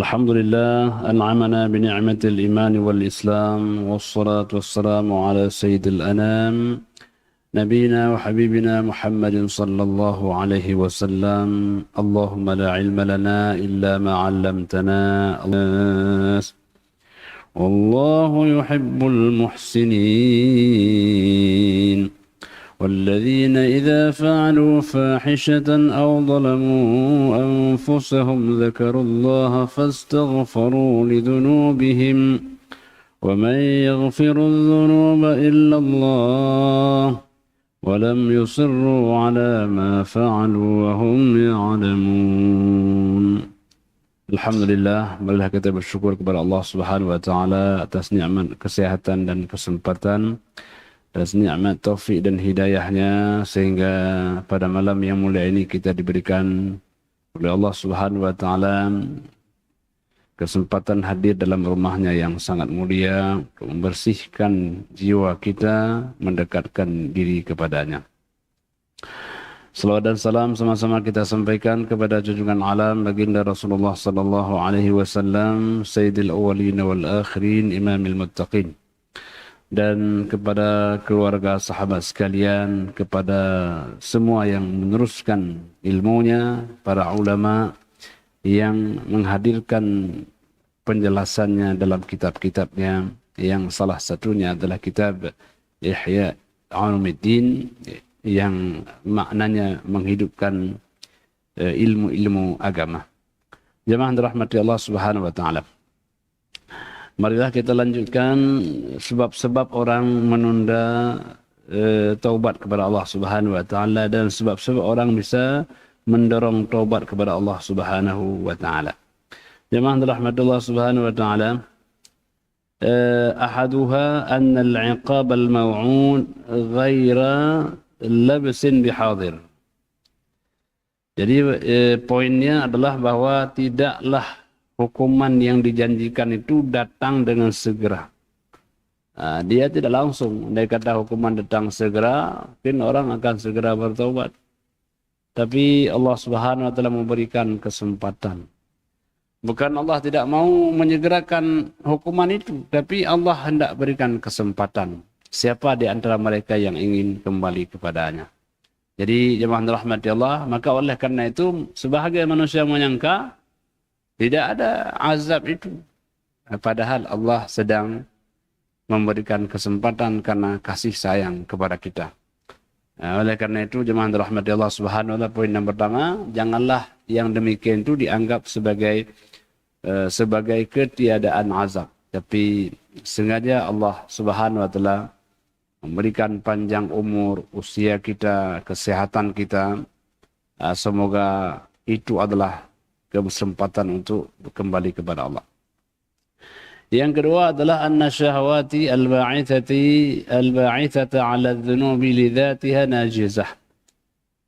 الحمد لله أنعمنا بنعمة الإيمان والإسلام والصلاة والسلام على سيد الأنام نبينا وحبيبنا محمد صلى الله عليه وسلم. اللهم لا علم لنا إلا ما علمتنا. والله يحب المحسنين والذين إذا فعلوا فاحشة أو ظلموا أنفسهم ذكروا الله فاستغفروا لذنوبهم ومن يغفر الذنوب إلا الله ولم يصروا على ما فعلوا وهم يعلمون. Alhamdulillah, marilah kita bersyukur kepada Allah Subhanahu wa taala atas nikmat kesehatan dan kesempatan, atas nikmat taufik dan hidayahnya, sehingga pada malam yang mulia ini kita diberikan oleh Allah Subhanahu wa taala kesempatan hadir dalam rumahnya yang sangat mulia untuk membersihkan jiwa kita, mendekatkan diri kepadanya. Salawat dan salam sama-sama kita sampaikan kepada junjungan alam baginda Rasulullah sallallahu alaihi wasallam, Sayyidil Awwalin wal Akhirin, Imamil Muttaqin, dan kepada keluarga sahabat sekalian, kepada semua yang meneruskan ilmunya, para ulama yang menghadirkan penjelasannya dalam kitab-kitabnya, yang salah satunya adalah kitab Ihya Ulumuddin, yang maknanya menghidupkan ilmu-ilmu agama. Jemaah dirahmati Allah Subhanahu wa taala. Marilah kita lanjutkan sebab-sebab orang menunda taubat kepada Allah Subhanahu wa taala dan sebab-sebab orang bisa mendorong taubat kepada Allah Subhanahu wa taala. Jemaah dirahmati Allah Subhanahu wa taala. Ahaduha anna al-iqab al-maw'un ghaira labsin bihadir. Jadi poinnya adalah bahwa tidaklah hukuman yang dijanjikan itu datang dengan segera. Dia tidak langsung. Dia kata hukuman datang segera, mungkin orang akan segera bertaubat. Tapi Allah Subhanahu wa taala memberikan kesempatan. Bukan Allah tidak mau menyegerakan hukuman itu, tapi Allah hendak berikan kesempatan. Siapa di antara mereka yang ingin kembali kepadanya. Jadi jemaah rahmati Allah, maka oleh karena itu sebahagian manusia menyangka tidak ada azab itu. Padahal Allah sedang memberikan kesempatan karena kasih sayang kepada kita. Oleh karena itu jemaah rahmati Allah Subhanahu wa taala, poin yang pertama, janganlah yang demikian itu dianggap sebagai ketiadaan azab. Tapi sengaja Allah Subhanahu wa taala memberikan panjang umur, usia kita, kesehatan kita. Semoga itu adalah kesempatan untuk kembali kepada Allah. Yang kedua adalah anna syahwati al-ba'ithata 'ala adh-dhunubi lidzatiha najizah.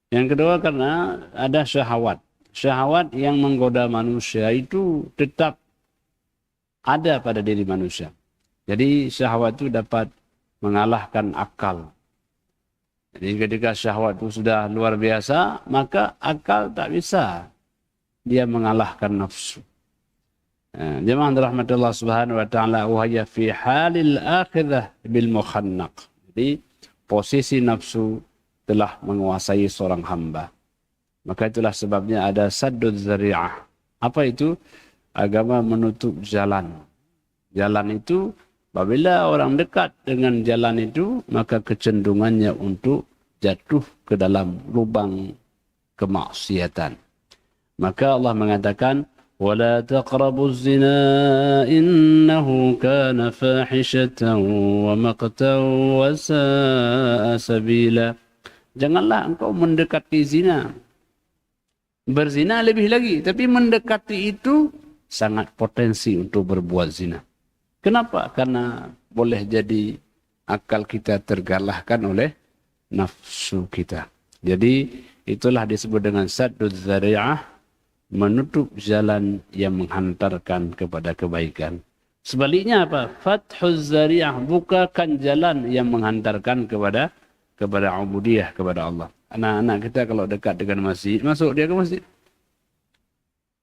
Yang kedua karena ada syahwat. Syahwat yang menggoda manusia itu tetap ada pada diri manusia. Jadi syahwat itu dapat mengalahkan akal. Jadi ketika syahwat itu sudah luar biasa, maka akal tak bisa dia mengalahkan nafsu. Jemaah rahmatullah Subhanahu wa taala, wa hiya fi halil akhirah bil mukhannaq. Jadi posisi nafsu telah menguasai seorang hamba. Maka itulah sebabnya ada saddud zari'ah. Apa itu? Agama menutup jalan. Jalan itu apabila orang dekat dengan jalan itu, maka kecenderungannya untuk jatuh ke dalam lubang kemaksiatan. Maka Allah mengatakan, وَلَا تَقْرَبُوا الزِّنَا إِنَّهُ كَانَ فَاحِشَةً وَمَقْتًا وَسَاءَ سَبِيلًا. Janganlah engkau mendekati zina. Berzina lebih lagi, tapi mendekati itu sangat potensi untuk berbuat zina. Kenapa? Karena boleh jadi akal kita tergalahkan oleh nafsu kita. Jadi itulah disebut dengan saddud zari'ah, menutup jalan yang menghantarkan kepada kebaikan. Sebaliknya apa? Fathuz zari'ah, bukakan jalan yang menghantarkan kepada ubudiyah kepada Allah. Anak-anak kita kalau dekat dengan masjid, masuk dia ke masjid.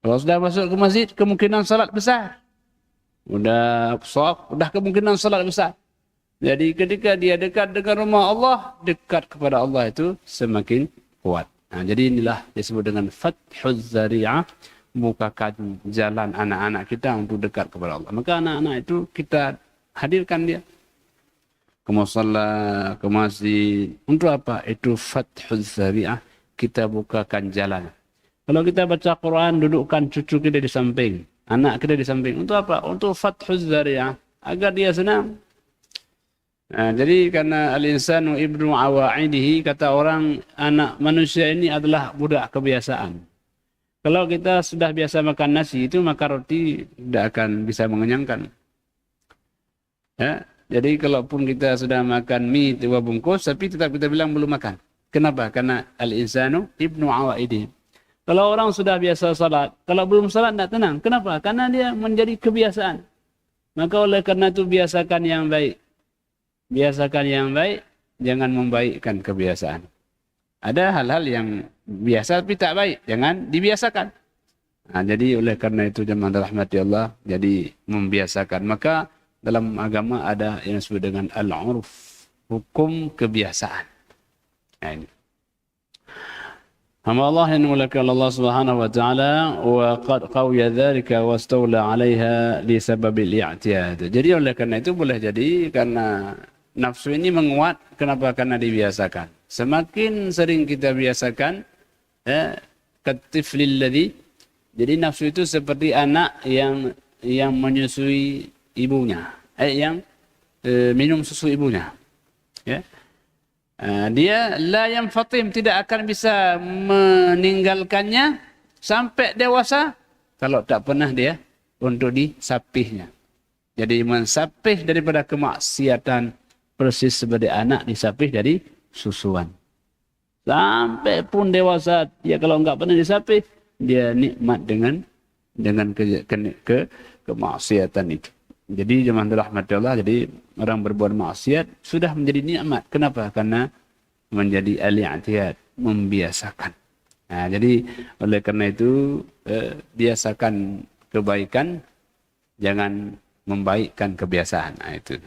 Kalau sudah masuk ke masjid, kemungkinan salat besar. Udah kemungkinan salat besar. Jadi ketika dia dekat dengan rumah Allah, dekat kepada Allah itu semakin kuat. Nah, jadi inilah disebut dengan fathuz zari'ah, bukakan jalan anak-anak kita untuk dekat kepada Allah. Maka anak-anak itu kita hadirkan dia ke musalla, ke masjid. Untuk apa? Itu fathuz zari'ah, kita bukakan jalan. Kalau kita baca Quran, dudukkan cucu kita di samping, anak kita di samping. Untuk apa? Untuk fathuz zari'ah, agar dia senang. Nah, jadi karena al-insanu ibnu awaidihi, kata orang, anak manusia ini adalah budak kebiasaan. Kalau kita sudah biasa makan nasi itu, maka roti tidak akan bisa mengenyangkan. Ya, jadi kalaupun kita sudah makan mie 2 bungkus, tapi tetap kita bilang belum makan. Kenapa? Karena al-insanu ibnu awaidihi. Kalau orang sudah biasa salat, kalau belum salat tidak tenang. Kenapa? Karena dia menjadi kebiasaan. Maka oleh karena itu biasakan yang baik. Biasakan yang baik, jangan membaikkan kebiasaan. Ada hal-hal yang biasa tapi tak baik, jangan dibiasakan. Nah, jadi oleh karena itu jemaah rahmati Allah, jadi membiasakan. Maka dalam agama ada yang disebut dengan al-urf, hukum kebiasaan. Nah, ini. Hamba Allah yang dimuliakan Allah Subhanahu wa taala, wa qad qawiya dzalika wastawla 'alaiha li sababil i'tiyad. Jadi oleh karena itu boleh jadi karena nafsu ini menguat. Kenapa? Karena dibiasakan. Semakin sering kita biasakan, katiflil ladzi. Jadi nafsu itu seperti anak yang menyusui ibunya, yang minum susu ibunya. Ya. Dia la yanfatim, tidak akan bisa meninggalkannya sampai dewasa kalau tak pernah dia untuk disapihnya. Jadi mensapih daripada kemaksiatan persis seperti anak disapih dari susuan. Sampai pun dewasa, dia kalau enggak pernah disapih, dia nikmat dengan kemaksiatan itu. Jadi jemaah rahmat Allah, jadi orang berbuat maksiat sudah menjadi nikmat. Kenapa? Karena menjadi al-i'tiyad, membiasakan. Nah, jadi oleh karena itu biasakan kebaikan, jangan membaikkan kebiasaan. Nah, itu.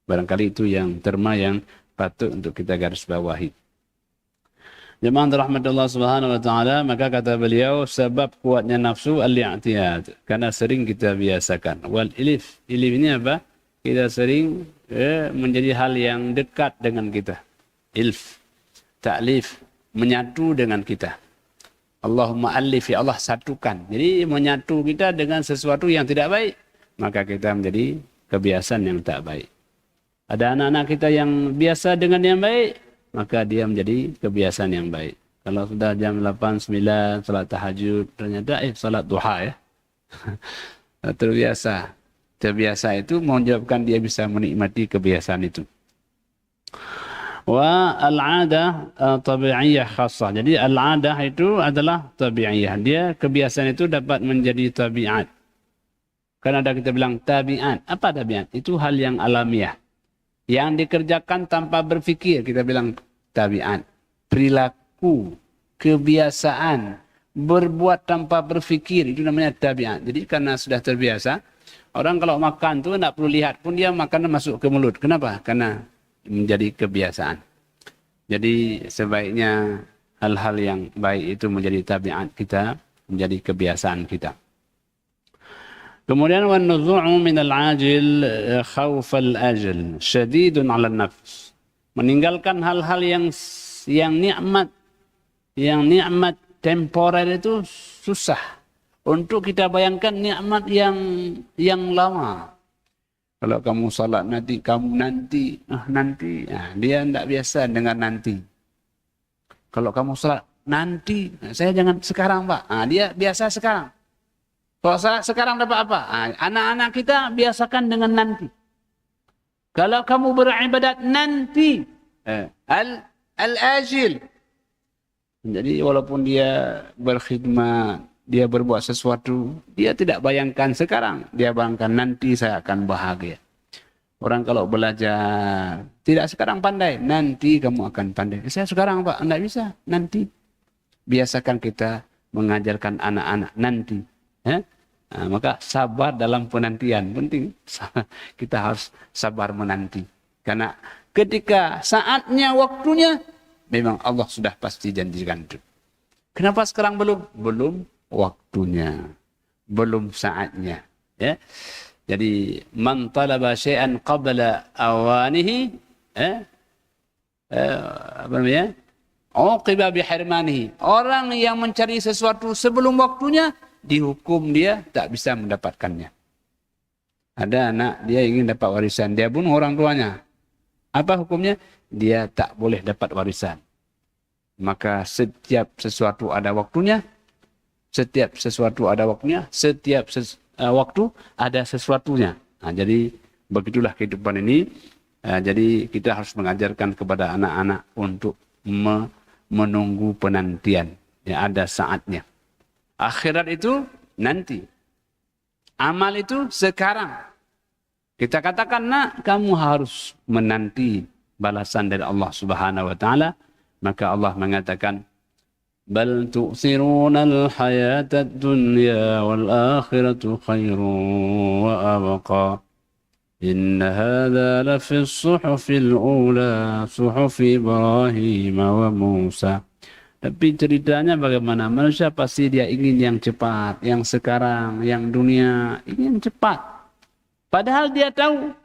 Barangkali itu yang terma yang patut untuk kita garis bawahi. Jemaah rahmatullah subhanahu wa ta'ala, maka kata beliau, sebab kuatnya nafsu al-i'tiyad, karena sering kita biasakan. Wal ilif, ilif ini apa? Kita sering menjadi hal yang dekat dengan kita. Ilf, ta'lif, menyatu dengan kita. Allahumma alif, ya Allah satukan. Jadi menyatu kita dengan sesuatu yang tidak baik, maka kita menjadi kebiasaan yang tak baik. Ada anak-anak kita yang biasa dengan yang baik, maka dia menjadi kebiasaan yang baik. Kalau sudah jam 8, 9, salat tahajud, ternyata salat duha ya. Terbiasa. Terbiasa itu menyebabkan dia bisa menikmati kebiasaan itu. Wa al-'adah tabi'iyah khassah. Jadi al-'adah itu adalah tabi'iyah. Dia kebiasaan itu dapat menjadi tabiat. Kan ada kita bilang tabiat. Apa tabiat? Itu hal yang alamiah. Yang dikerjakan tanpa berfikir, kita bilang tabiat. Perilaku, kebiasaan, berbuat tanpa berfikir, itu namanya tabiat. Jadi karena sudah terbiasa, orang kalau makan tu tak perlu lihat pun dia makanan masuk ke mulut. Kenapa? Karena menjadi kebiasaan. Jadi sebaiknya hal-hal yang baik itu menjadi tabiat kita, menjadi kebiasaan kita. Kemudian wan nuzu'u min al-ajil khaufal ajal syadidun 'ala an-nafs. Meninggalkan hal-hal yang nikmat temporer itu susah. Untuk kita bayangkan nikmat yang lama. Kalau kamu salat nanti, nanti. Nah, dia tidak biasa dengan nanti. Kalau kamu salat nanti, saya jangan sekarang Pak. Nah, dia biasa sekarang. Kalau salat sekarang dapat apa? Anak-anak kita biasakan dengan nanti. Kalau kamu beribadat nanti, al-ajil. Jadi walaupun dia berkhidmat, dia berbuat sesuatu, dia tidak bayangkan sekarang. Dia bayangkan nanti saya akan bahagia. Orang kalau belajar, tidak sekarang pandai, nanti kamu akan pandai. Saya sekarang Pak, tidak bisa, nanti. Biasakan kita mengajarkan anak-anak nanti. Maka sabar dalam penantian penting. Kita harus sabar menanti. Karena ketika saatnya, waktunya, memang Allah sudah pasti janjikan itu. Kenapa sekarang belum? Belum waktunya. Belum saatnya. Ya. Jadi, man talaba syai'an qabla awanihi, apa namanya? Uqiba bihirmanihi. Orang yang mencari sesuatu sebelum waktunya, dihukum dia tak bisa mendapatkannya. Ada anak, dia ingin dapat warisan, dia bunuh orang tuanya. Apa hukumnya? Dia tak boleh dapat warisan. Maka setiap sesuatu ada waktunya, setiap sesuatu ada waktunya, setiap waktu ada sesuatunya. Nah, jadi begitulah kehidupan ini. Jadi kita harus mengajarkan kepada anak-anak untuk menunggu penantian. Ya, ada saatnya. Akhirat itu nanti. Amal itu sekarang. Kita katakan, nak, kamu harus menanti balasan dari Allah Subhanahu wa taala. Maka Allah mengatakan, bal tu'thiruna al-hayata ad-dunya wal akhiratu khairun wa abqa. Inna hadza la fi as-suhufil ula, suhufi Ibrahim wa Musa. Tapi ceritanya bagaimana? Manusia pasti dia ingin yang cepat, yang sekarang, yang dunia, ingin cepat. Padahal dia tahu,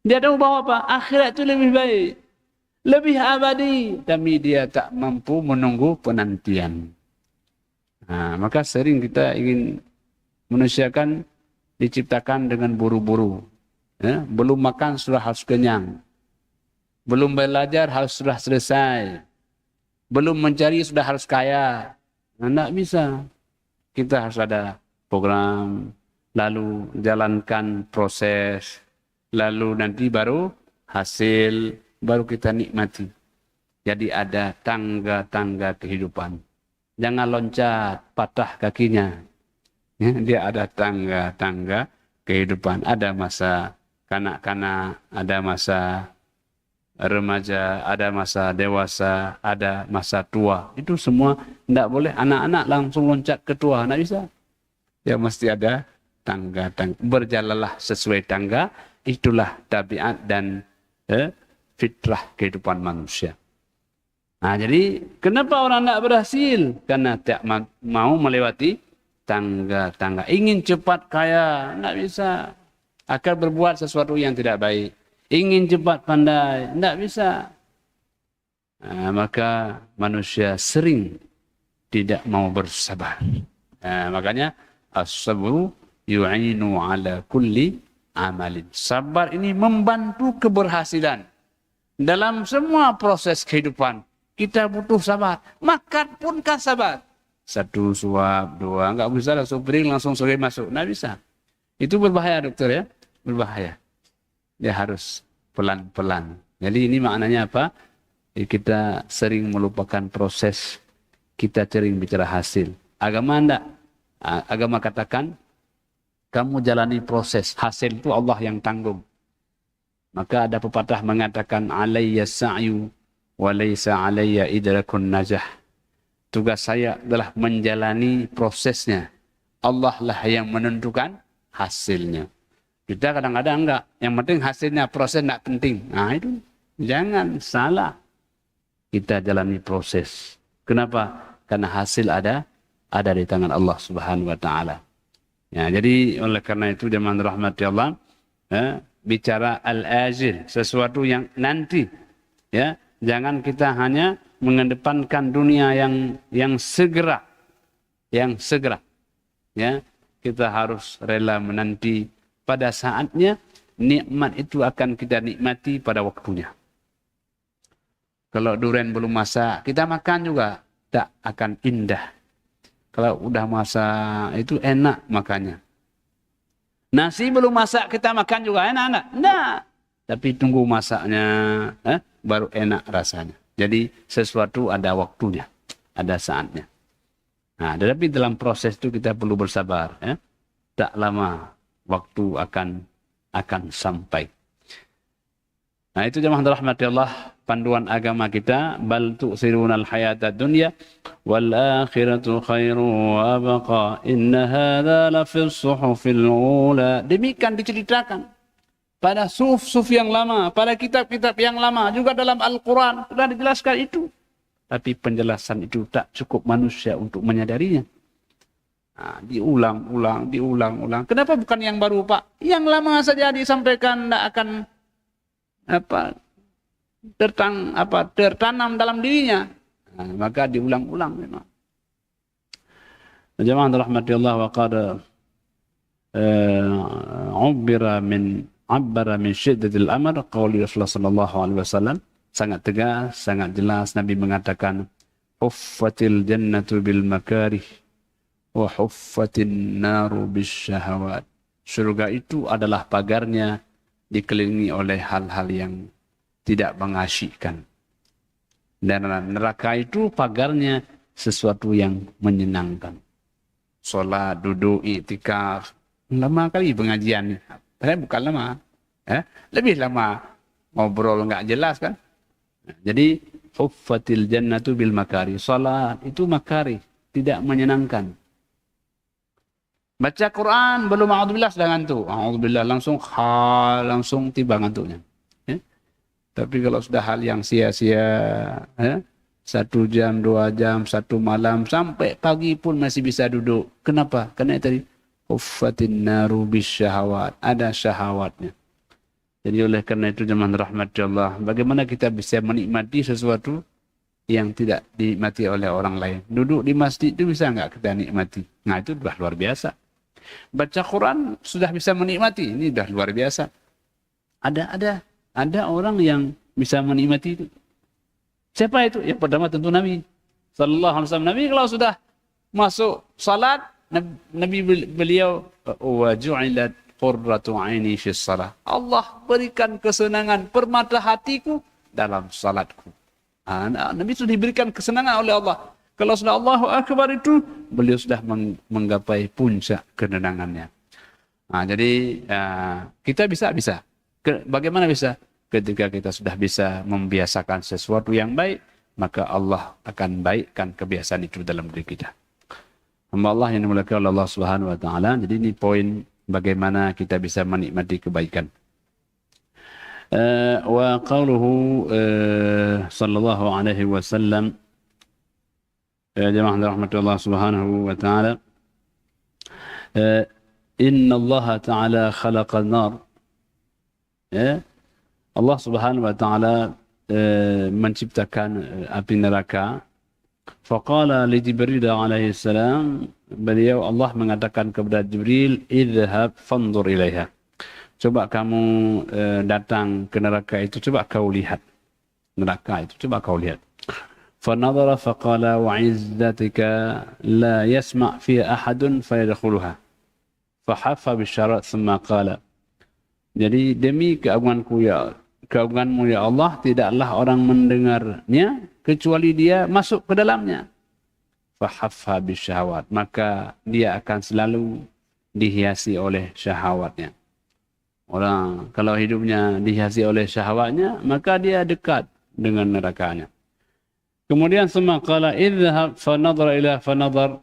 dia tahu bahwa apa? Akhirat itu lebih baik, lebih abadi. Tapi dia tak mampu menunggu penantian. Nah, maka sering kita ingin manusia kan diciptakan dengan buru-buru. Belum makan sudah harus kenyang. Belum belajar harus sudah selesai. Belum mencari sudah harus kaya. Tidak bisa. Kita harus ada program, lalu jalankan proses, lalu nanti baru hasil, baru kita nikmati. Jadi ada tangga-tangga kehidupan. Jangan loncat, patah kakinya. Dia ada tangga-tangga kehidupan. Ada masa kanak-kanak, ada masa remaja, ada masa dewasa, ada masa tua. Itu semua tidak boleh anak-anak langsung loncat ke tua, tidak bisa. Ya mesti ada tangga-tangga. Berjalanlah sesuai tangga, itulah tabiat dan fitrah kehidupan manusia. Nah, jadi kenapa orang tidak berhasil? Karena tak mau melewati tangga-tangga. Ingin cepat kaya, tidak bisa. Akan berbuat sesuatu yang tidak baik. Ingin cepat pandai, tidak bisa. Nah, maka manusia sering tidak mau bersabar. Nah, makanya as-sabru yu'inu ala kulli amalin. Sabar ini membantu keberhasilan. Dalam semua proses kehidupan, kita butuh sabar. Makan pun kan sabar. Satu suap, dua, enggak bisa langsung bering, langsung sore masuk. Tidak bisa. Itu berbahaya, dokter ya. Berbahaya. Dia harus pelan-pelan. Jadi ini maknanya apa? Kita sering melupakan proses. Kita sering bicara hasil. Agama enggak. Agama katakan, kamu jalani proses. Hasil itu Allah yang tanggung. Maka ada pepatah mengatakan, alayya sa'yu wa laysa alayya idrakun najah. Tugas saya adalah menjalani prosesnya. Allah lah yang menentukan hasilnya. Kita kadang-kadang enggak. Yang penting hasilnya, proses enggak penting. Nah itu, jangan salah. Kita jalani proses. Kenapa? Karena hasil ada di tangan Allah Subhanahu wa taala. Ya, jadi oleh karena itu jemaah rahmati Allah, bicara al-ajil, sesuatu yang nanti. Ya, jangan kita hanya mengedepankan dunia yang segera. Yang segera. Ya, kita harus rela menanti. Pada saatnya, nikmat itu akan kita nikmati pada waktunya. Kalau durian belum masak, kita makan juga tak akan indah. Kalau udah masak, itu enak makannya. Nasi belum masak, kita makan juga enak-enak. Nah, tapi tunggu masaknya, baru enak rasanya. Jadi sesuatu ada waktunya, ada saatnya. Nah, tetapi dalam proses itu kita perlu bersabar. Tak lama waktu akan sampai. Nah, itu jemaah rahmati Allah, panduan agama kita, bal tu'sirunal hayatad dunya wal akhiratu khairu wa abqa inna hadza la fis suhufil ula. Demikian diceritakan pada suhuf yang lama, pada kitab-kitab yang lama, juga dalam Al-Qur'an sudah dijelaskan itu. Tapi penjelasan itu tak cukup manusia untuk menyadarinya. Nah, diulang-ulang. Kenapa bukan yang baru, Pak? Yang lama saja disampaikan tidak akan tertanam dalam dirinya. Nah, maka diulang-ulang memang. Jemaah rahmati Allah, wa qad abbara min syiddatil amr qauli Rasulullah sallallahu alaihi wasallam. Sangat tegas, sangat jelas Nabi mengatakan, huffatil jannatu bil makarih wa huffatin naru bis syahawat. Surga itu adalah pagarnya dikelilingi oleh hal-hal yang tidak mengasyikkan. Dan neraka itu pagarnya sesuatu yang menyenangkan. Salat, duduk, iktikaf. Lama kali pengajian. Padahal bukan lama. Lebih lama. Ngobrol enggak jelas kan. Jadi, huffatil jannatu bil makari. Salat itu makari. Tidak menyenangkan. Baca Quran, belum a'udzubillah sudah ngantuk. A'udzubillah langsung tiba ngantuknya. Tapi kalau sudah hal yang sia-sia, 1 jam, 2 jam, 1 malam, sampai pagi pun masih bisa duduk. Kenapa? Karena tadi, huffatin naru bis syahawat. Ada syahawatnya. Jadi oleh karena itu jemaah rahmati Allah, bagaimana kita bisa menikmati sesuatu yang tidak dinikmati oleh orang lain. Duduk di masjid itu bisa enggak kita nikmati? Nah, itu sudah luar biasa. Baca Quran sudah bisa menikmati, ini sudah luar biasa. Ada orang yang bisa menikmati itu. Siapa itu? Yang pertama tentu Nabi sallallahu alaihi wasallam. Nabi kalau sudah masuk salat, Nabi beliau wa ju'ilat qurratu 'aini fi shalah. Allah berikan kesenangan permata hatiku dalam salatku. Nabi sudah diberikan kesenangan oleh Allah. Kalau sudah Allahu Akbar itu, beliau sudah menggapai puncak ketenangannya. Nah, jadi kita bisa. Bagaimana bisa? Ketika kita sudah bisa membiasakan sesuatu yang baik, maka Allah akan baikkan kebiasaan itu dalam diri kita. Hamba Allah yang dimuliakan oleh Allah Subhanahu wa taala. Jadi ini poin bagaimana kita bisa menikmati kebaikan. Wa qauluhu sallallahu alaihi wasallam, ya jemaah rahmatullah subhanahu wa ta'ala, inna Allah ta'ala khalaqan nar. Ya, Allah subhanahu wa ta'ala menciptakan api neraka. Faqala li Jibril alaihi salam, beliau Allah mengatakan kepada Jibril, idhhab fanzur ilaiha. Coba kamu datang ke neraka itu, coba kau lihat. Neraka itu, coba kau lihat. فنظر فقال وعزتك لا يسمع فيها أحد فيدخلها فحف بالشرع ثم قال. Jadi demi keagunganmu ya Allah, tidaklah orang mendengarnya kecuali dia masuk ke dalamnya. Fahaffa bisyahawat, maka dia akan selalu dihiasi oleh syahwatnya. Orang kalau hidupnya dihiasi oleh syahwatnya, maka dia dekat dengan nerakanya. Kemudian semua qala idhhab fanadhara ila fanadhar.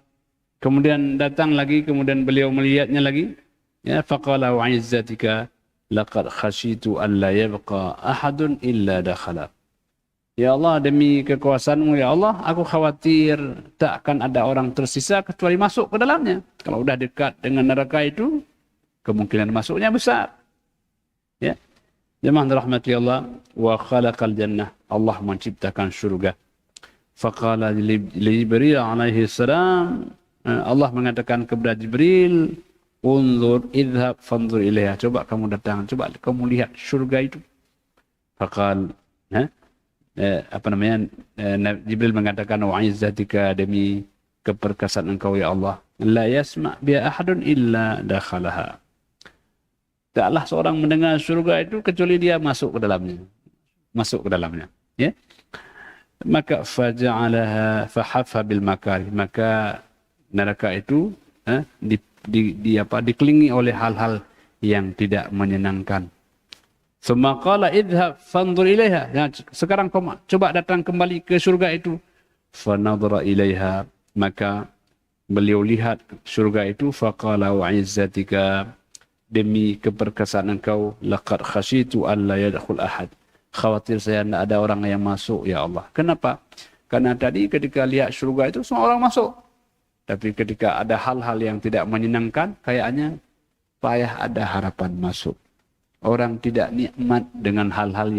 Kemudian datang lagi, kemudian beliau melihatnya lagi. Ya, faqala wa izzatika laqad khashitu an la yabqa ahadun illa dakhala. Ya Allah, demi kekuasaanmu ya Allah, aku khawatir tak akan ada orang tersisa kecuali masuk ke dalamnya. Kalau sudah dekat dengan neraka itu, kemungkinan masuknya besar. Ya. Jemaah rahmati Allah, wa khalaqal jannah. Allah menciptakan surga. Faqala li Jibril alaihi salam, Allah mengatakan kepada Jibril, unzur idhhab fanzur ilaiha. Coba kamu datang, coba kamu lihat surga itu. Faqal, Jibril mengatakan wa izzatika, demi keperkasaan engkau ya Allah, la yasma' biha ahadun illa dakhalaha. Taklah seorang mendengar surga itu kecuali dia masuk ke dalamnya. Ya. Maka faja'alaha fahaffa bil makari, maka neraka itu dikelilingi oleh hal-hal yang tidak menyenangkan. Thumma qala idhhab fanzur ilaiha. Ya, sekarang kau coba datang kembali ke surga itu. Fa nadhara ilaiha, maka beliau lihat surga itu. Faqala wa izzatika, demi keperkasaan engkau, laqad khasyitu an la yadkhul ahad. Khawatir saya tidak ada orang yang masuk, ya Allah. Kenapa? Karena tadi ketika lihat surga itu semua orang masuk. Tapi ketika ada hal-hal yang tidak menyenangkan, kayaknya payah ada harapan masuk. Orang tidak nikmat dengan hal-hal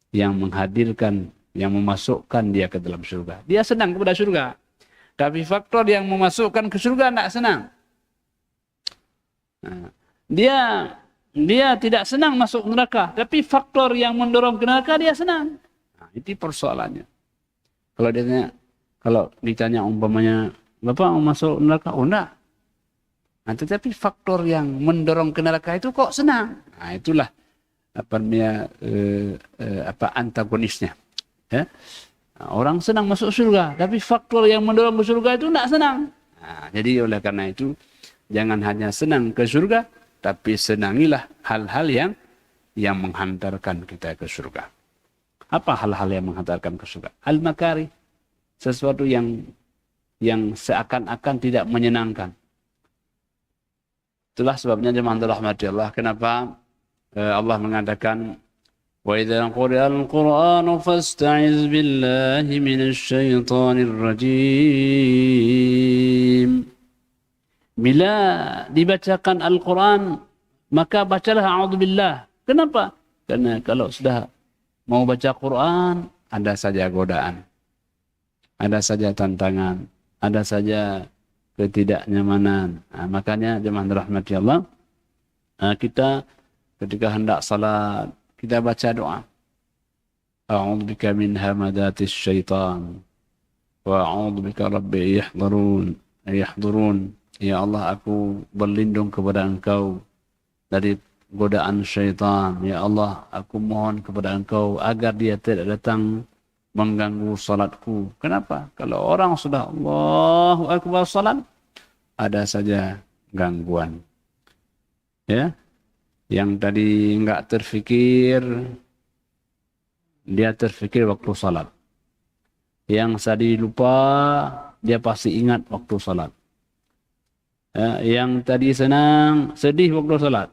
yang menghadirkan, yang memasukkan dia ke dalam surga. Dia senang kepada surga. Tapi faktor yang memasukkan ke surga tidak senang. Nah, dia tidak senang masuk neraka. Tapi faktor yang mendorong ke neraka dia senang. Nah, itu persoalannya. Kalau ditanya umpamanya, Bapak mau masuk neraka? Oh enggak. Nah, tetapi faktor yang mendorong ke neraka itu kok senang. Nah, itulah antagonisnya. Ya. Nah, orang senang masuk surga, tapi faktor yang mendorong ke surga itu tidak senang. Nah, jadi oleh karena itu, jangan hanya senang ke surga, tapi senangilah hal-hal yang menghantarkan kita ke surga. Apa hal-hal yang menghantarkan ke surga? Al-makari, sesuatu yang seakan-akan tidak menyenangkan. Itulah sebabnya jemaah rahmati Allah, kenapa Allah mengatakan wa idza quri'al qur'anu fasta'iz billahi minasy syaithanir rajim. Bila dibacakan Al-Qur'an, maka bacalah a'udzubillah. Kenapa? Karena kalau sudah mau baca Qur'an, ada saja godaan. Ada saja tantangan, ada saja ketidaknyamanan. Nah, makanya jemaah rahmati Allah, kita ketika hendak salat, kita baca doa. A'udzubika min hamadatis syaitan wa a'udzubika rabbi yahdurun. Ya Allah, aku berlindung kepada Engkau dari godaan syaitan. Ya Allah, aku mohon kepada Engkau agar dia tidak datang mengganggu salatku. Kenapa? Kalau orang sudah Allahu Akbar salat, ada saja gangguan. Ya, yang tadi enggak terfikir, dia terfikir waktu salat. Yang tadi lupa, dia pasti ingat waktu salat. Ya, yang tadi senang, sedih waktu salat.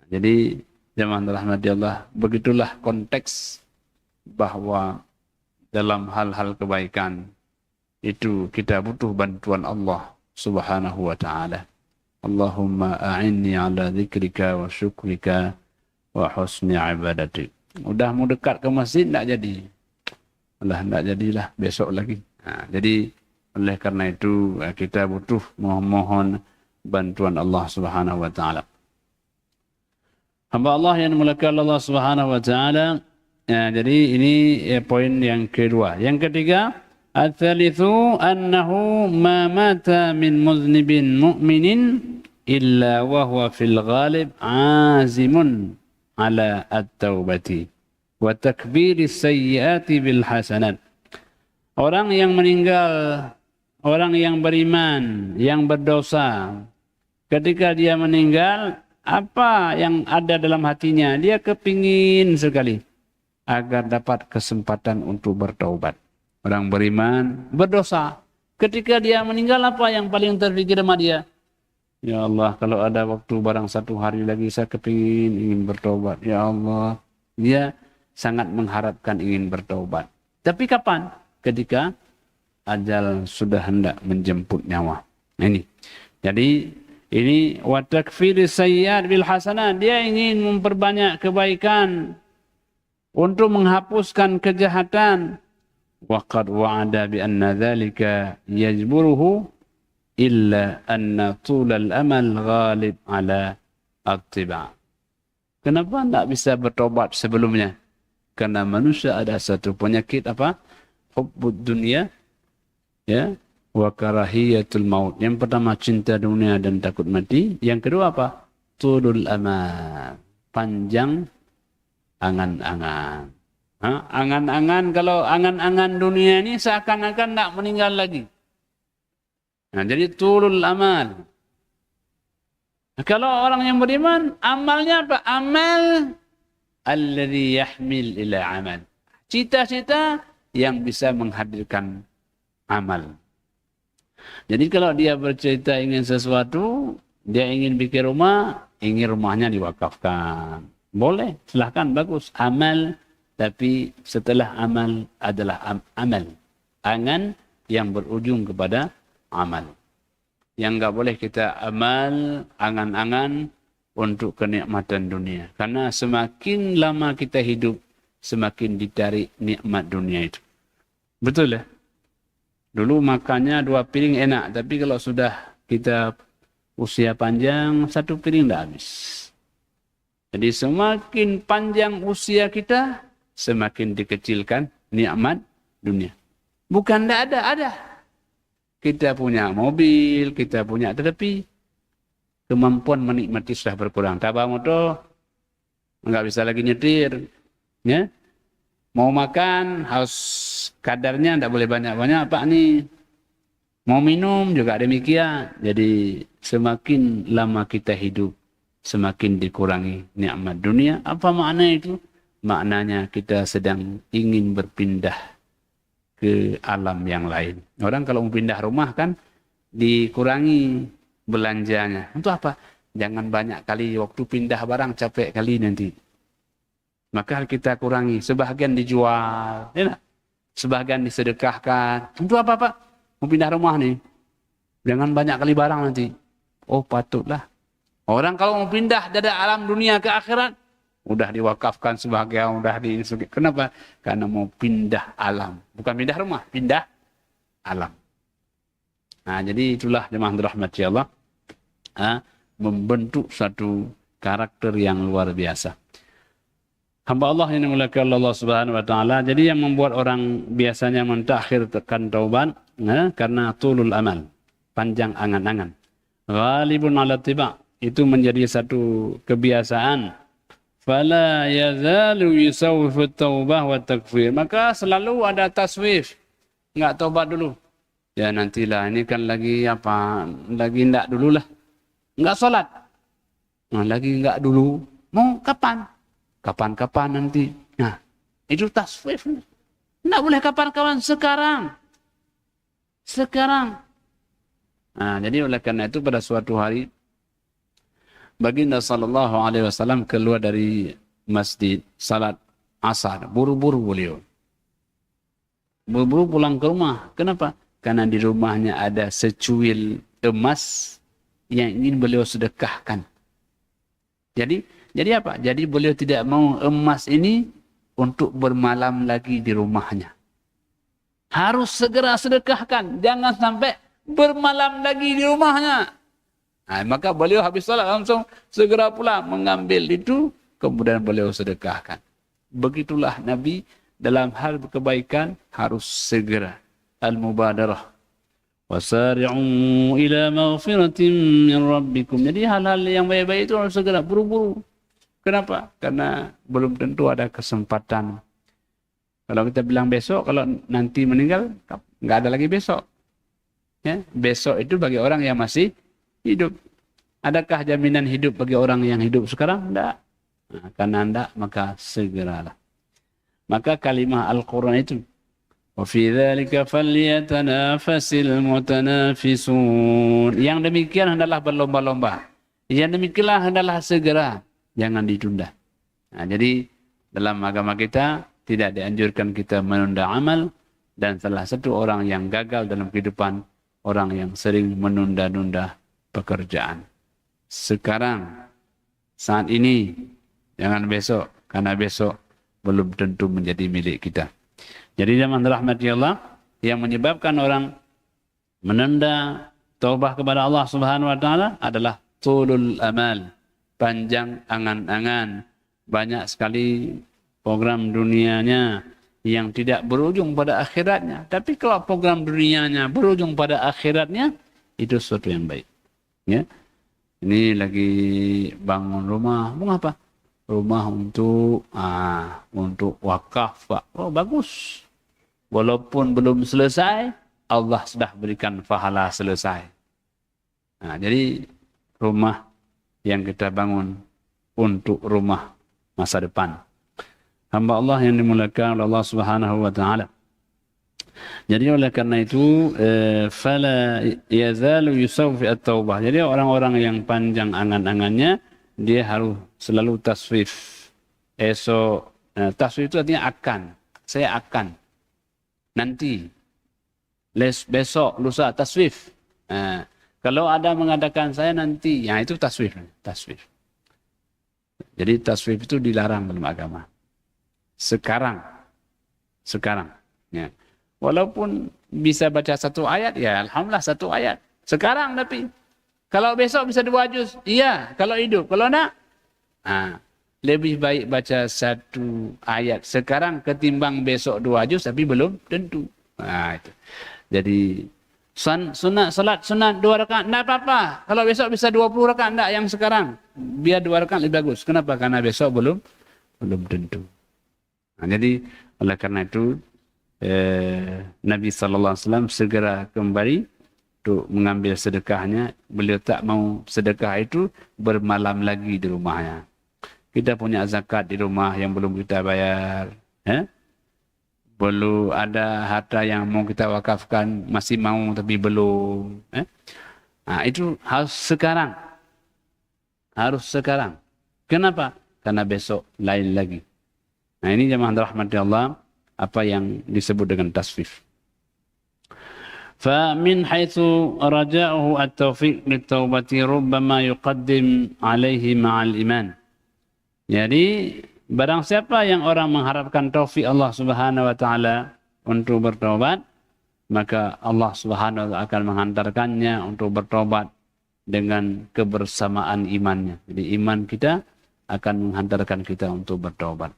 Jadi, jemaah rahmati Allah, begitulah konteks bahwa dalam hal-hal kebaikan itu kita butuh bantuan Allah Subhanahu wa ta'ala. Allahumma a'inni ala dzikrika wa syukrika wa husni ibadatik. Udah mau dekat ke masjid tak jadi. Allah tak jadilah, besok lagi. Nah, jadi oleh karena itu kita butuh mohon bantuan Allah Subhanahu wa ta'ala. Hamba Allah yang dimuliakan Allah Subhanahu wa ta'ala. Ya, jadi ini poin yang kedua. Yang ketiga, ats-tsalitsu annahu ma mata min muznibin mu'minin illa wa huwa fil ghalib azimun ala at-taubati wa takbiris sayyiati bil hasanat. Orang yang meninggal, orang yang beriman, yang berdosa, ketika dia meninggal, apa yang ada dalam hatinya? Dia kepingin sekali agar dapat kesempatan untuk bertaubat. Orang beriman, berdosa. Ketika dia meninggal, apa yang paling terfikir sama dia? Ya Allah, kalau ada waktu barang satu hari lagi, saya kepingin ingin bertaubat. Ya Allah, dia sangat mengharapkan ingin bertaubat. Tapi kapan? Ketika ajal sudah hendak menjemput nyawa. Ini. Jadi, ini wa takfiris sayyiat bil hasanat. Dia ingin memperbanyak kebaikan untuk menghapuskan kejahatan. Wa qad wa'ada bi anna dzalika yajburuhu illa anna tulal amal ghalib ala attiba. Kenapa tidak bisa bertobat sebelumnya? Karena manusia ada satu penyakit apa? Hubbud dunia, ya, wa karahiyatul maut. Yang pertama cinta dunia dan takut mati. Yang kedua apa? Tulul amal, panjang angan-angan. Angan-angan, kalau angan-angan dunia ini seakan-akan tak meninggal lagi. Nah, jadi tulul amal. Kalau orang yang beriman, amalnya apa? Amal alladhi yahmil ila amal. Cita-cita yang bisa menghadirkan amal. Jadi kalau dia bercerita ingin sesuatu, dia ingin bikin rumah, ingin rumahnya diwakafkan. Boleh, silahkan, bagus. Amal, tapi setelah amal adalah amal. Angan yang berujung kepada amal. Yang enggak boleh kita amal, angan-angan untuk kenikmatan dunia. Karena semakin lama kita hidup, semakin ditarik nikmat dunia itu. Betul ya? Dulu makannya 2 piring enak, tapi kalau sudah kita usia panjang, 1 piring tidak habis. Jadi semakin panjang usia kita, semakin dikecilkan nikmat dunia. Bukan tidak ada. Kita punya mobil, kita punya, tetapi kemampuan menikmati sudah berkurang. Tabah motor, enggak bisa lagi nyetir. Ya? Mau makan, harus kadarnya tidak boleh banyak-banyak, Pak nih. Mau minum juga demikian. Jadi semakin lama kita hidup, semakin dikurangi nikmat dunia. Apa makna itu? Maknanya kita sedang ingin berpindah ke alam yang lain. Orang kalau mau pindah rumah kan dikurangi belanjanya. Untuk apa? Jangan banyak kali waktu pindah barang, capek kali nanti. Maka kita kurangi. Sebahagian dijual. Ya, sebahagian disedekahkan. Untuk apa, Pak? Mau pindah rumah nih. Jangan banyak kali barang nanti. Oh, patutlah. Orang kalau mau pindah dari alam dunia ke akhirat, udah diwakafkan sebagian, udah kenapa? Karena mau pindah alam. Bukan pindah rumah, pindah alam. Nah, jadi itulah jemaah dirahmati Allah. Membentuk satu karakter yang luar biasa. Hamba Allah yang dimuliakan Allah Subhanahu wa taala. Jadi yang membuat orang biasanya mentakhirkan taubat karena tulul amal, panjang angan-angan. Ghalibun ala tiba, itu menjadi satu kebiasaan. Fala yazalu yusawwifu taubah wa takfir. Maka selalu ada taswif. Enggak taubat dulu. Ya nantilah, ini kan lagi apa? Lagi enggak dululah. Enggak salat. Nah, lagi enggak dulu. Mau kapan? Kapan-kapan nanti. Nah, itu taswif. Enggak boleh kapan-kapan, sekarang. Sekarang. Nah, jadi oleh karena itu pada suatu hari Baginda sallallahu alaihi wasallam keluar dari masjid salat asar, buru-buru beliau. Buru-buru pulang ke rumah. Kenapa? Karena di rumahnya ada secuil emas yang ingin beliau sedekahkan. Jadi apa? Jadi beliau tidak mau emas ini untuk bermalam lagi di rumahnya. Harus segera sedekahkan, jangan sampai bermalam lagi di rumahnya. Nah, maka beliau habis salat langsung segera pula mengambil itu, kemudian beliau sedekahkan. Begitulah Nabi dalam hal kebaikan harus segera. Al-mubadarah. Wasari'u ila maghfiratin min rabbikum. Jadi hal-hal yang baik-baik itu harus segera, buru-buru. Kenapa? Karena belum tentu ada kesempatan. Kalau kita bilang besok, kalau nanti meninggal, nggak ada lagi besok. Ya, besok itu bagi orang yang masih hidup. Adakah jaminan hidup bagi orang yang hidup sekarang? Tidak. Nah, karena tidak, maka segeralah. Maka kalimah Al-Quran itu. وَفِي ذَلِكَ فَلْيَتَنَافَسِ الْمُتَنَافِسُونَ. Yang demikian hendaklah berlomba-lomba. Yang demikianlah hendaklah segera. Jangan ditunda. Nah, jadi dalam agama kita tidak dianjurkan kita menunda amal. Dan salah satu orang yang gagal dalam kehidupan, orang yang sering menunda-nunda pekerjaan. Sekarang, saat ini, jangan besok. Karena besok belum tentu menjadi milik kita. Jadi zaman rahmati Allah yang menyebabkan orang menunda taubat kepada Allah Subhanahu wa taala adalah tulul amal, panjang angan-angan, banyak sekali program dunianya yang tidak berujung pada akhiratnya. Tapi kalau program dunianya berujung pada akhiratnya, itu sesuatu yang baik. Ya. Ini lagi bangun rumah, mau apa? Rumah untuk wakaf, Pak. Oh, bagus. Walaupun belum selesai, Allah sudah berikan pahala selesai. Nah, jadi rumah yang kita bangun untuk rumah masa depan. Hamba Allah yang dimuliakan oleh Allah Subhanahu wa taala. Jadi oleh karena itu fala yazalu yusawfi at-taubah. Jadi orang-orang yang panjang angan-angannya dia harus selalu taswif. Taswif itu artinya akan. Saya akan. Nanti. Besok, lusa, taswif. Kalau ada mengadakan saya nanti, ya itu taswif. Taswif. Jadi taswif itu dilarang dalam agama. Sekarang. Ya. Walaupun bisa baca satu ayat, ya alhamdulillah satu ayat. Sekarang tapi. Kalau besok bisa 2 juz. Iya, kalau hidup. Kalau nak, lebih baik baca satu ayat sekarang ketimbang besok 2 juz tapi belum tentu. Itu. Jadi salat sunat 2 rakaat enggak apa-apa. Kalau besok bisa 20 rakaat enggak yang sekarang. Biar 2 rakaat lebih bagus. Kenapa? Karena besok belum tentu. Jadi oleh karena itu Nabi sallallahu alaihi wasallam segera kembali untuk mengambil sedekahnya. Beliau tak mau sedekah itu bermalam lagi di rumahnya. Kita punya zakat di rumah yang belum kita bayar, belum ada harta yang mau kita wakafkan, masih mau tapi belum. Itu harus sekarang. Kenapa? Karena besok lain lagi. Nah ini jemaah rahmati Allah, apa yang disebut dengan tasfif. فمن حيث رجاؤه التوفيق للتوبة ربما يقدم عليه مع الإيمان. Jadi barang siapa yang orang mengharapkan taufik Allah Subhanahu wa taala untuk bertobat, maka Allah Subhanahu wa taala akan menghantarkannya untuk bertobat dengan kebersamaan imannya. Jadi iman kita akan menghantarkan kita untuk bertobat.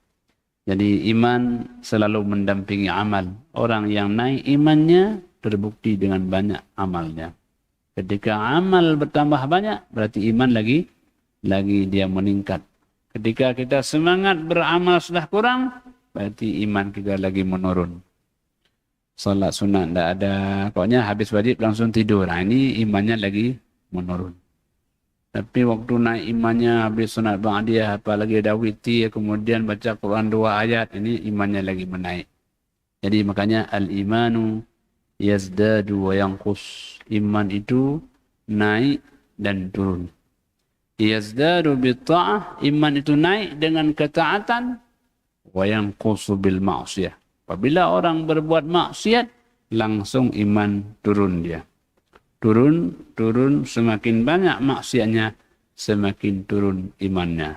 Jadi iman selalu mendampingi amal. Orang yang naik imannya terbukti dengan banyak amalnya. Ketika amal bertambah banyak, berarti iman lagi dia meningkat. Ketika kita semangat beramal sudah kurang, berarti iman kita lagi menurun. Salat sunat tidak ada, pokoknya habis wajib langsung tidur. Nah, ini imannya lagi menurun. Tapi waktu naik imannya habis sunat ba'diyah, apalagi ada witir, kemudian baca Quran 2 ayat, ini imannya lagi menaik. Jadi makanya al-imanu yazdadu wa yanqus. Iman itu naik dan turun. Yazdadu bitta'ah, iman itu naik dengan ketaatan, wa yanqusu bil ma'siyah. Apabila orang berbuat maksiat, langsung iman turun dia. Turun, semakin banyak maksiatnya, semakin turun imannya.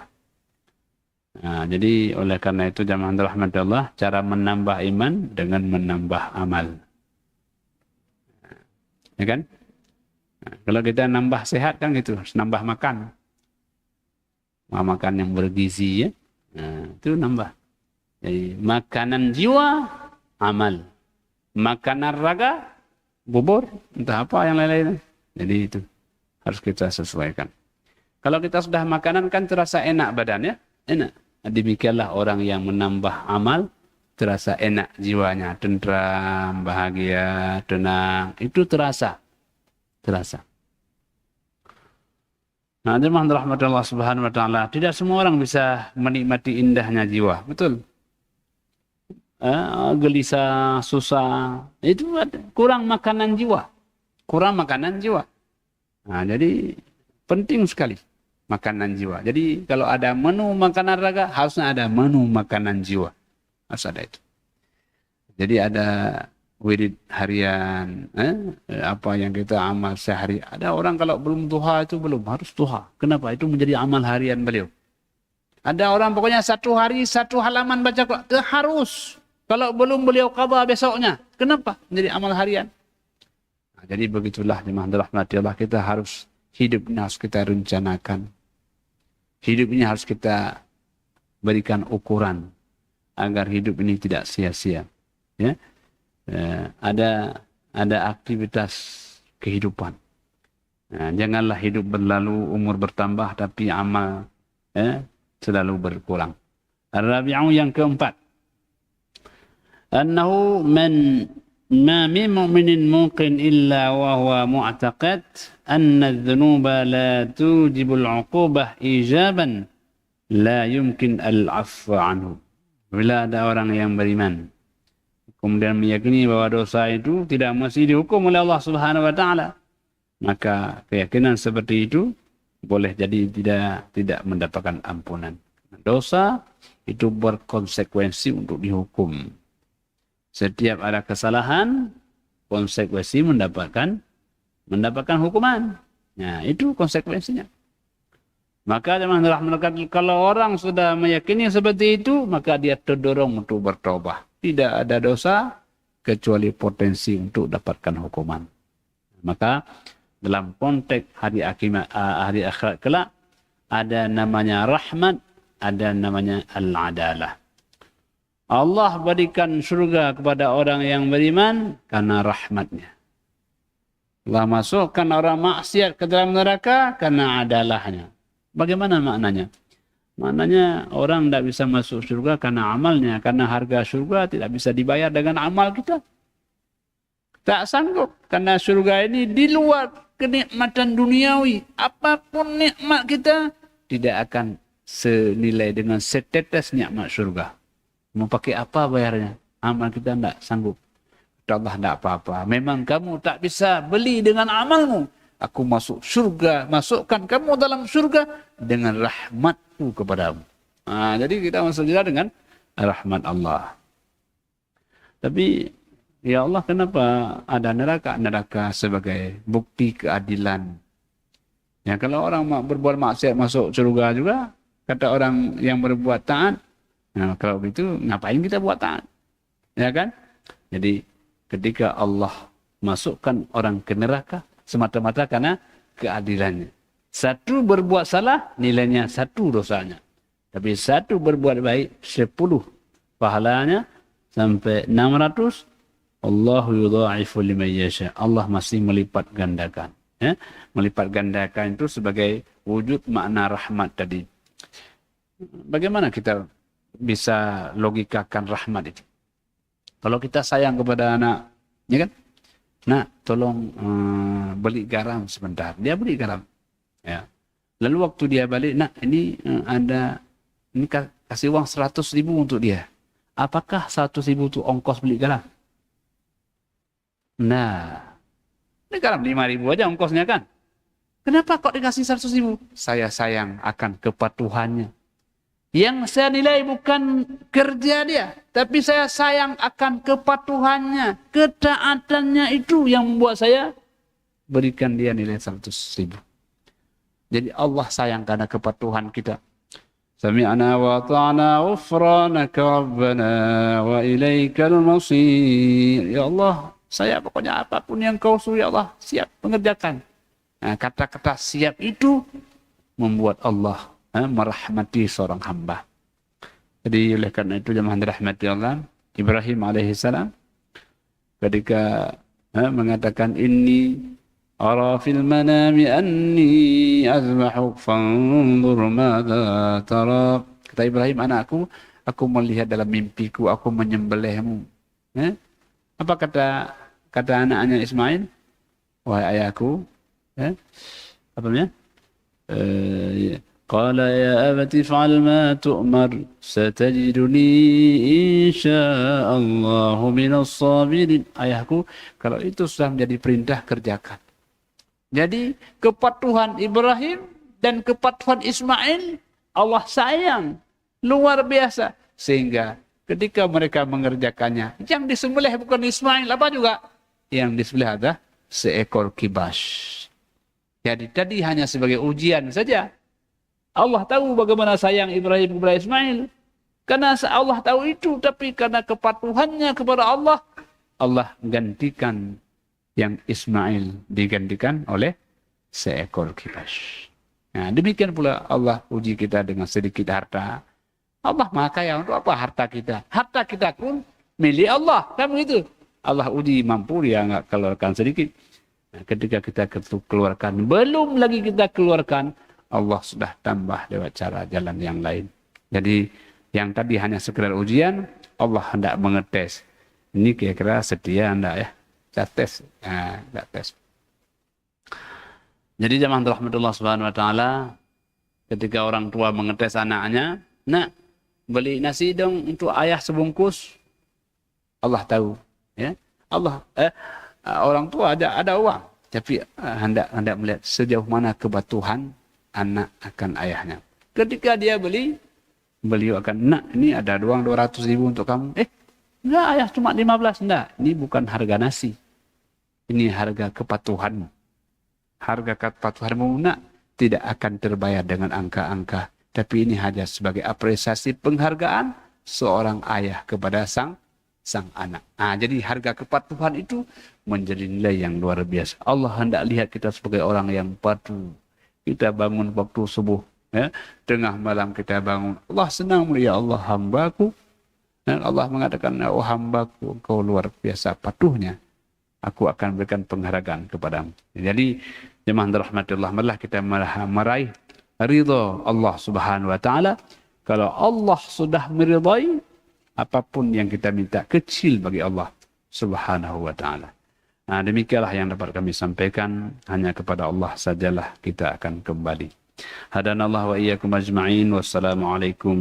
Nah, jadi oleh karena itu jamaah rahmati Allah, cara menambah iman dengan menambah amal. Ya kan? Nah, kalau kita nambah sehat kan gitu, nambah makan. Makan yang bergizi ya. Nah, itu nambah. Jadi makanan jiwa, amal. Makanan raga, bubur, entah apa yang lain-lain. Jadi itu harus kita sesuaikan. Kalau kita sudah makanan kan terasa enak badan ya, enak. Demikianlah orang yang menambah amal terasa enak jiwanya, tentram, bahagia, tenang. Itu terasa. Nah, jemaah rahmatullah subhanahu wa ta'ala, tidak semua orang bisa menikmati indahnya jiwa, betul. Gelisah, susah, itu kurang makanan jiwa. Nah, jadi penting sekali makanan jiwa. Jadi kalau ada menu makanan raga, harusnya ada menu makanan jiwa. Harus ada itu. Jadi ada wirid harian, apa yang kita amal sehari. Ada orang kalau belum duha itu belum, harus duha. Kenapa? Itu menjadi amal harian beliau. Ada orang pokoknya 1 hari 1 halaman baca Quran, harus. Kalau belum beliau qadha besoknya. Kenapa? Menjadi amal harian. Nah, jadi begitulah jemaah rahmati Allah, kita harus hidup ini harus kita rencanakan. Hidup ini harus kita berikan ukuran agar hidup ini tidak sia-sia. Ya. Ada aktivitas kehidupan. Nah, janganlah hidup berlalu, umur bertambah tapi amal selalu berkurang. Ar-rabi'u yang keempat. Annahu man Ma min mu'minin muqin illa wa huwa mu'taqid anna adh-dhunuba la tujibul 'uqubah ijaban la yumkin al-'afwa anhu. Bila ada orang yang beriman kemudian meyakini bahwa dosa itu tidak mesti dihukum oleh Allah Subhanahu wa taala, maka keyakinan seperti itu boleh jadi tidak mendapatkan ampunan. Dosa itu berkonsekuensi untuk dihukum. Setiap ada kesalahan, konsekuensi mendapatkan hukuman. Nah, itu konsekuensinya. Maka kalau orang sudah meyakini seperti itu, maka dia terdorong untuk bertobat. Tidak ada dosa kecuali potensi untuk dapatkan hukuman. Maka dalam konteks hari akhirat kelak ada namanya rahmat, ada namanya al-adalah. Allah berikan surga kepada orang yang beriman karena rahmatnya. Allah masukkan orang maksiat ke dalam neraka karena adalahnya. Bagaimana maknanya? Maknanya orang tidak bisa masuk surga karena amalnya. Karena harga surga tidak bisa dibayar dengan amal kita. Tak sanggup. Karena surga ini di luar kenikmatan duniawi. Apapun nikmat kita tidak akan senilai dengan setetes nikmat surga. Mau pakai apa bayarnya? Amal kita tidak sanggup. Kata Allah, tidak apa-apa. Memang kamu tak bisa beli dengan amalmu. Aku masuk surga, masukkan kamu dalam surga dengan rahmatku kepadamu. Jadi kita masuk surga dengan rahmat Allah. Tapi ya Allah, kenapa ada neraka sebagai bukti keadilan? Ya, kalau orang berbuat maksiat masuk surga juga, kata orang yang berbuat taat, nah kalau begitu ngapain kita buat taat? Ya kan? Jadi ketika Allah masukkan orang ke neraka semata-mata karena keadilannya. Satu berbuat salah, nilainya 1 dosanya. Tapi 1 berbuat baik, 10 pahalanya sampai 600. Allahu yudha'ifu liman yasha. Allah masih melipat gandakan. Ya? Melipat gandakan itu sebagai wujud makna rahmat tadi. Bagaimana kita bisa logikakan rahmat itu? Kalau kita sayang kepada anak, ya kan? Nak, tolong beli garam sebentar. Dia beli garam. Ya. Lalu waktu dia balik, nak, ini ini kasih uang 100.000 untuk dia. Apakah 100.000 itu ongkos beli garam? Nah, ini garam 5.000 aja ongkosnya kan? Kenapa kok dikasih 100.000? Saya sayang akan kepatuhannya. Yang saya nilai bukan kerja dia, tapi saya sayang akan kepatuhannya, ketaatannya itu yang membuat saya berikan dia nilai 100.000. Jadi Allah sayang karena kepatuhan kita. Sami'na wa ta'na ghufranaka rabbana wa ilaikal masir. Ya Allah, saya pokoknya apapun yang kau suruh ya Allah, siap mengerjakan. Nah, kata-kata siap itu membuat Allah merahmati seorang hamba. Jadi oleh karena itu jemaah dirahmati Allah, Ibrahim alaihissalam ketika mengatakan inni ara fil manami anni azbahuk fanzur madza tara. Kata Ibrahim, anakku, aku melihat dalam mimpiku aku menyembelihmu. Apa kata anaknya Ismail? Wahai ayahku, apa namanya? Qala ya abati fa'al ma tu'mar satajiduni insya'allahu minas sabirin. Ayahku, kalau itu sudah menjadi perintah, kerjakan. Jadi kepatuhan Ibrahim dan kepatuhan Ismail Allah sayang luar biasa, sehingga ketika mereka mengerjakannya, yang disembelih bukan Ismail apa juga, yang disembelih adalah seekor kibas. Jadi tadi hanya sebagai ujian saja. Allah tahu bagaimana sayang Ibrahim kepada Ismail. Karena Allah tahu itu, tapi karena kepatuhannya kepada Allah, Allah gantikan yang Ismail digantikan oleh seekor kibas. Nah, demikian pula Allah uji kita dengan sedikit harta. Allah Maha Kaya, untuk apa harta kita? Harta kita pun milik Allah, kan begitu. Allah uji mampu, dia enggak keluarkan sedikit. Nah, ketika kita keluarkan, belum lagi kita keluarkan, Allah sudah tambah lewat cara jalan yang lain. Jadi yang tadi hanya sekedar ujian, Allah hendak mengetes Ini kira-kira setia anda ya. Kita tes. Kita tes. Jadi jamaah rahmatullah subhanahu wa ta'ala, ketika orang tua mengetes anaknya, nak, beli nasi dong untuk ayah sebungkus. Allah tahu. Ya. Orang tua ada uang. Tapi hendak melihat sejauh mana kepatuhan anak akan ayahnya. Ketika dia beliau akan, nak, ini ada uang 200.000 untuk kamu. Enggak, ayah cuma 15. Enggak, ini bukan harga nasi. Ini harga kepatuhanmu. Harga kepatuhanmu, nak, tidak akan terbayar dengan angka-angka. Tapi ini hanya sebagai apresiasi penghargaan seorang ayah kepada sang anak. Jadi harga kepatuhan itu menjadi nilai yang luar biasa. Allah hendak lihat kita sebagai orang yang patuh. Kita bangun waktu subuh. Ya, tengah malam kita bangun. Allah senang melihat, ya Allah hambaku. Dan Allah mengatakan, oh hambaku, engkau luar biasa patuhnya. Aku akan berikan penghargaan kepadamu. Jadi, jemaah rahmatullah, marilah kita meraih ridha Allah subhanahu wa ta'ala. Kalau Allah sudah meridai, apapun yang kita minta kecil bagi Allah subhanahu wa ta'ala. Demikianlah yang dapat kami sampaikan. Hanya kepada Allah sajalah kita akan kembali. Hadanallahu wa iyyakum ajma'in. Wassalamualaikum